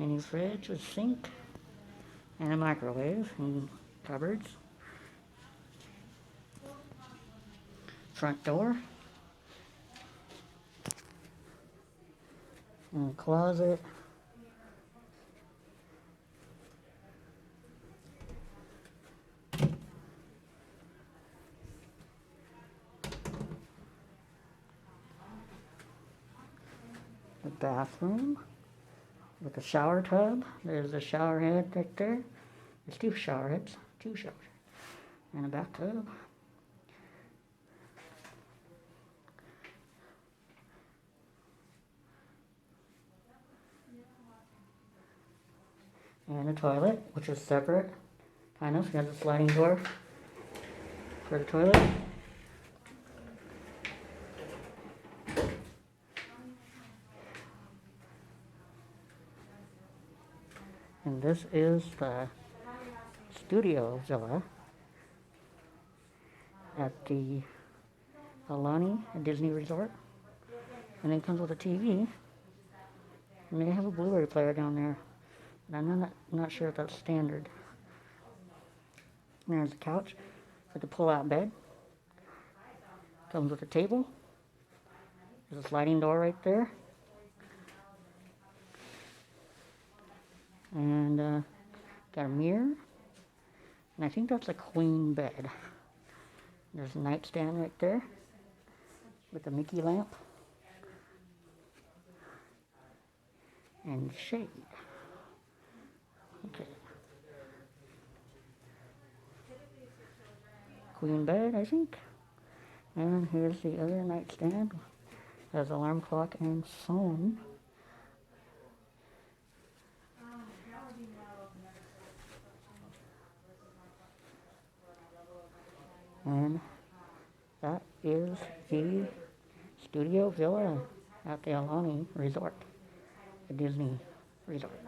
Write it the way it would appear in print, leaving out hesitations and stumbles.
mini fridge with sink and a microwave and cupboards. Front door. And a closet. The bathroom with a shower tub. There's a shower head right there. There's two shower heads, two showers, and a bathtub. And a toilet, which is separate, kind of. It has a sliding door for the toilet. And this is the studio villa at the Aulani Disney Resort. And it comes with a TV. And they have a Blu-ray player down there. But I'm not sure if that's standard. And there's a couch with a pull-out bed. Comes with a table. There's a sliding door right there. And got a mirror. And I think that's a queen bed. There's a nightstand right there with a Mickey lamp. And shade. Okay. Queen bed, I think. And here's the other nightstand. Has alarm clock and phone. And that is the studio villa at the Aulani Resort, the Disney Resort.